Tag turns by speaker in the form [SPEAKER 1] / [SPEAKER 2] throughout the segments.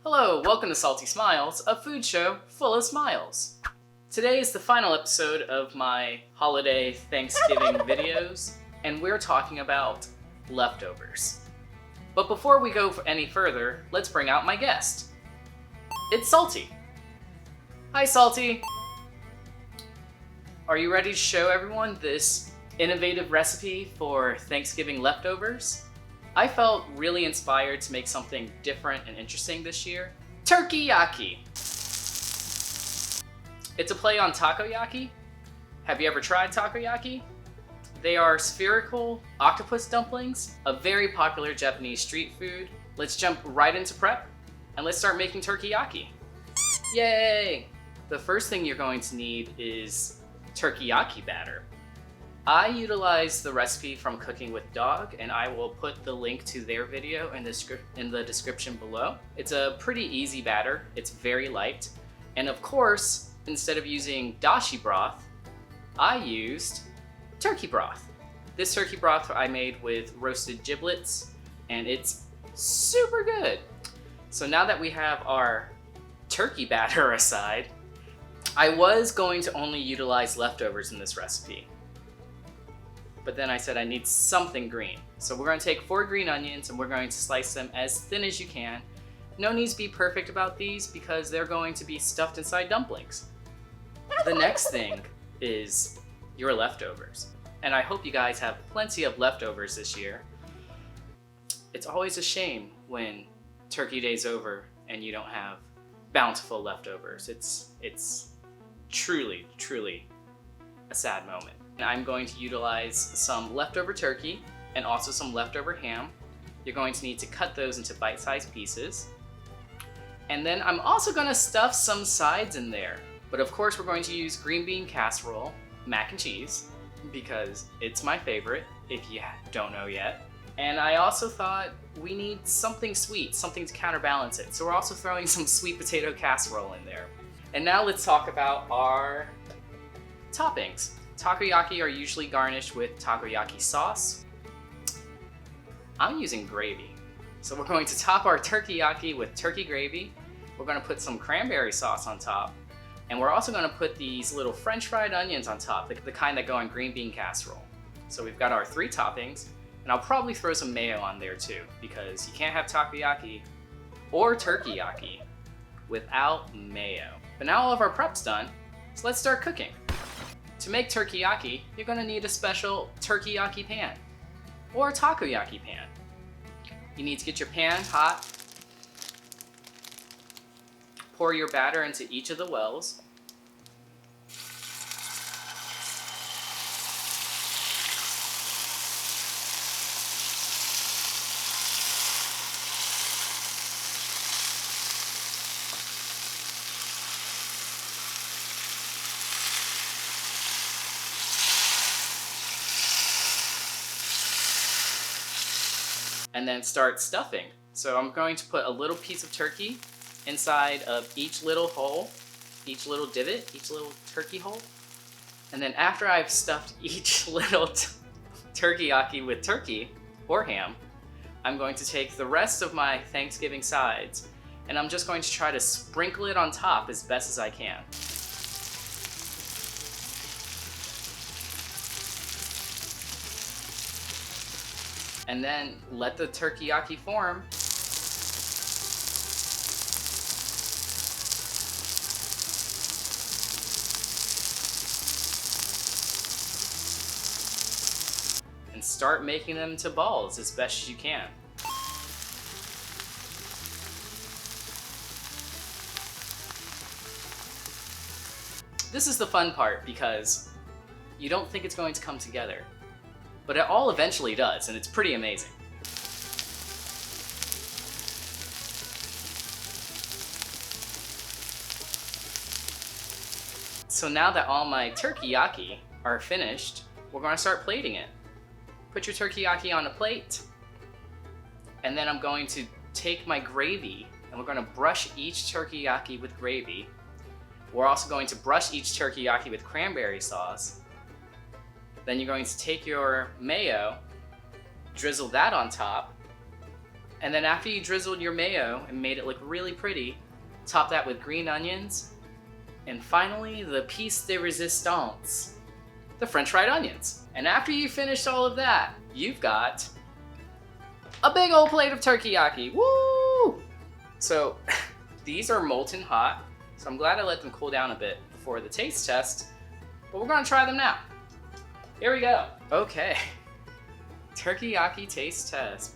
[SPEAKER 1] Hello, welcome to Salty Smiles, a food show full of smiles. Today is the final episode of my holiday Thanksgiving videos, and we're talking about leftovers. But before we go any further, let's bring out my guest. It's Salty. Hi, Salty. Are you ready to show everyone this innovative recipe for Thanksgiving leftovers? I felt really inspired to make something different and interesting this year. TURKEY-YAKI. It's a play on takoyaki. Have you ever tried takoyaki? They are spherical octopus dumplings, a very popular Japanese street food. Let's jump right into prep and let's start making TURKEY-YAKI. Yay! The first thing you're going to need is TURKEY-YAKI batter. I utilize the recipe from Cooking with Dog, and I will put the link to their video in the description below. It's a pretty easy batter, it's very light, and of course, instead of using dashi broth, I used turkey broth. This turkey broth I made with roasted giblets, and it's super good. So now that we have our turkey batter aside, I was going to only utilize leftovers in this recipe. But then I said I need something green. So we're going to take 4 green onions and we're going to slice them as thin as you can. No need to be perfect about these because they're going to be stuffed inside dumplings. The next thing is your leftovers. And I hope you guys have plenty of leftovers this year. It's always a shame when Turkey Day's over and you don't have bountiful leftovers. It's truly, truly a sad moment. I'm going to utilize some leftover turkey and also some leftover ham. You're going to need to cut those into bite-sized pieces. And then I'm also going to stuff some sides in there. But of course we're going to use green bean casserole, mac and cheese, because it's my favorite, if you don't know yet. And I also thought we need something sweet, something to counterbalance it. So we're also throwing some sweet potato casserole in there. And now let's talk about our toppings. Takoyaki are usually garnished with takoyaki sauce. I'm using gravy. So we're going to top our TURKEY-YAKI with turkey gravy. We're going to put some cranberry sauce on top. And we're also going to put these little French fried onions on top, the kind that go in green bean casserole. So we've got our 3 toppings, and I'll probably throw some mayo on there too, because you can't have takoyaki or TURKEY-YAKI without mayo. But now all of our prep's done, so let's start cooking. To make TURKEY-YAKI, you're going to need a special TURKEY-YAKI pan or a takoyaki pan. You need to get your pan hot, pour your batter into each of the wells, and then start stuffing. So I'm going to put a little piece of turkey inside of each little hole, each little divot, each little turkey hole. And then after I've stuffed each little TURKEY-YAKI with turkey or ham, I'm going to take the rest of my Thanksgiving sides and I'm just going to try to sprinkle it on top as best as I can. And then let the TURKEY-YAKI form. And start making them into balls as best as you can. This is the fun part because you don't think it's going to come together. But it all eventually does, and it's pretty amazing. So now that all my TURKEY-YAKI are finished, we're going to start plating it. Put your TURKEY-YAKI on a plate, and then I'm going to take my gravy, and we're going to brush each TURKEY-YAKI with gravy. We're also going to brush each TURKEY-YAKI with cranberry sauce. Then you're going to take your mayo, drizzle that on top, And then after you drizzled your mayo and made it look really pretty, top that with green onions. And finally, the piece de resistance, the French fried onions. And after you finished all of that, you've got a big old plate of turkey-yaki. Woo! So these are molten hot, so I'm glad I let them cool down a bit before the taste test, but we're gonna try them now. Here we go. Okay, turkey-yaki taste test.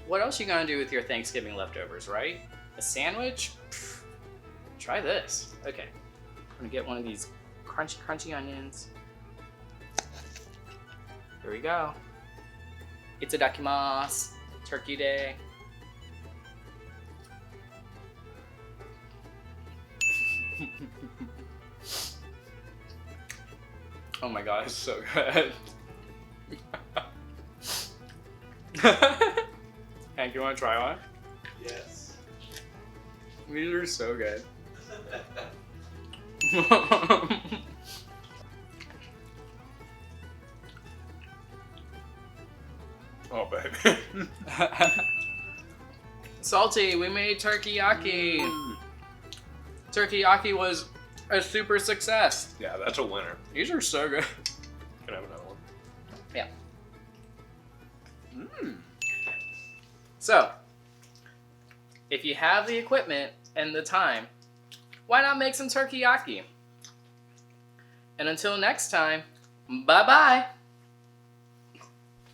[SPEAKER 1] What else you gonna do with your Thanksgiving leftovers, right? A sandwich? Pfft. Try this. Okay, I'm gonna get one of these crunchy onions. Here we go. Itadakimasu. Turkey day. Oh my god, it's so good. Hank, you want to try one?
[SPEAKER 2] Yes.
[SPEAKER 1] These are so good.
[SPEAKER 2] Oh, baby.
[SPEAKER 1] Salty, we made turkey-yaki. Turkey-yaki was a super success.
[SPEAKER 2] Yeah, that's a winner.
[SPEAKER 1] These are so good.
[SPEAKER 2] Can I have another one?
[SPEAKER 1] Yeah. So, if you have the equipment and the time, why not make some turkey-yaki? And until next time, bye-bye.